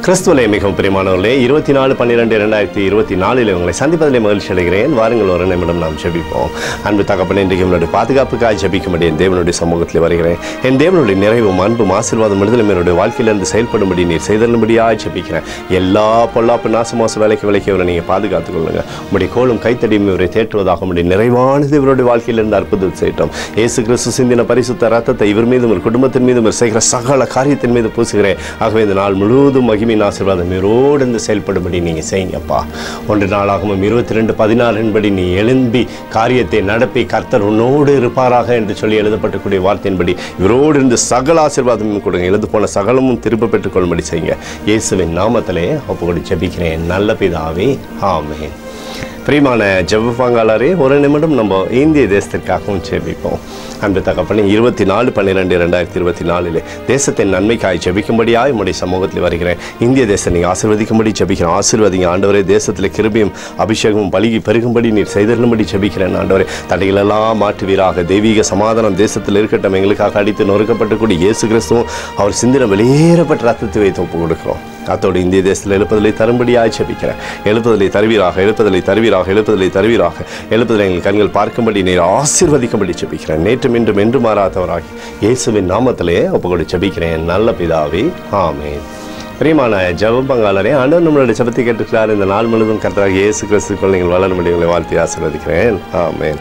கிறிஸ்துவலே மிகவும் பிரியமானவர்களே, 24/12/2024 உங்களை சந்திப்பதிலே மகிழ்ச்சி அடைகிறேன். வாருங்கள், ஒரு நிமிடம் நாம் ஜெபிப்போம். அன்பு தகப்பனே, இன்றைக்கு நம்மளுடைய பாதுகாப்புக்காக ஜெபிக்கும்படி என் தேவனுடைய சமூகத்தில் வருகிறேன். என் தேவனுடைய நிறைவும் அன்பும் ஆசீர்வாதம் விடுதலும் என்னுடைய வாழ்க்கையிலிருந்து செயல்படும்படி நீர் செய்தரும்படியாக ஜெபிக்கிறேன். எல்லா பொல்லாப்பு நாசமோச விலைக்கு இவரை நீங்கள் பாதுகாத்துக் கொள்ளுங்கள். உங்களுடைய கோலும் கைத்தடியும் இவரை தேற்றுவதாக உங்களுடைய நிறைவானது இவருடைய வாழ்க்கையிலிருந்து அற்புதம் செய்யட்டும். இயேசு கிறிஸ்து சிந்தின பரிசுத்த ரத்தத்தை இவர் மீதும் ஒரு குடும்பத்தின் மீதும் செய்கிற சகல காரியத்தின் மீது பூசுகிறேன். ஆகவே இந்த நாள் முழுவதும் மகிமை ஆசீர்வாதம் இவரோடு இருந்து செயல்படும்படி நீங்க செய்யுங்கப்பா. 1 நாளாகவும் 22:16 நீ எழும்பி காரியத்தை நடப்பி கர்த்தர் உன்னோடு இருப்பாராக என்று சொல்லி எழுதப்பட்டக்கூடிய வார்த்தையின்படி இவரோடு இருந்து சகல ஆசீர்வாதமும் கொடுங்க. எழுது போன சகலமும் திரும்ப பெற்றுக் கொள்ளும்படி செய்யுங்க. இயேசுவின் நாமத்திலே ஒப்புக்கொடு ஜெபிக்கிறேன் நல்ல பிதாவே, ஆமென். பிரியமான ஜெப பங்காளரே, ஒரு நிமிடம் நம்ம இந்திய தேசத்திற்காகவும் ஜெபிப்போம். அன்பு தகப்பனே, 24/12/2024 தேசத்தின் நன்மைக்காய் ஜெபிக்கும்படியாய் உம்முடைய சமூகத்தில் வருகிறேன். இந்திய தேசம் நீங்கள் ஆசீர்வதிக்கும்படி ஜெபிக்கிறேன். ஆசீர்வதிங்க ஆண்டவரே. தேசத்தில் கிருபையும் அபிஷேகமும் பலிகி பெருகும்படி நீர் செய்தருளும்படி ஜெபிக்கிறேன் ஆண்டவரே. தடைகளெல்லாம் மாற்றுவீராக. தெய்வீக சமாதானம் தேசத்தில் இருக்கட்டும். எங்களுக்காக அடித்து நொறுக்கப்பட்டக்கூடிய இயேசு கிறிஸ்துவும் அவர் சிந்தின வெளியேறப்பட்ட ரத்தத்தை வைத்து ஒப்பு கொடுக்கிறோம். அத்தோடு இந்திய தேசத்தில் எழுப்புதலை தரும்படியாக ஜெபிக்கிறேன். எழுப்புதலை தருவீராக, எழுப்புதலை தருவீராக, எழுப்புதலை தருவீராக. எழுப்புதலை எங்கள் கண்கள் பார்க்கும்படி நீர் ஆசீர்வதிக்கும்படி ஜெபிக்கிறேன். நேற்றும் இன்றும் என்று மாறாதவராகி இயேசுவின் நாமத்திலே ஒப்புக்கொடு ஜெபிக்கிறேன் நல்ல பிதாவே, ஆமென். பிரியமான ஜெப பங்காளரே, ஆண்டவர் நம்மளுடைய ஜெபத்தை கேட்டுக்கிறார். இந்த நாள் முழுவதும் கர்த்தராகிய இயேசு கிறிஸ்துவுக்குள் நீங்கள் வளரும்படி உங்களை வாழ்த்தி ஆசீர்வதிக்கிறேன். ஆமென்.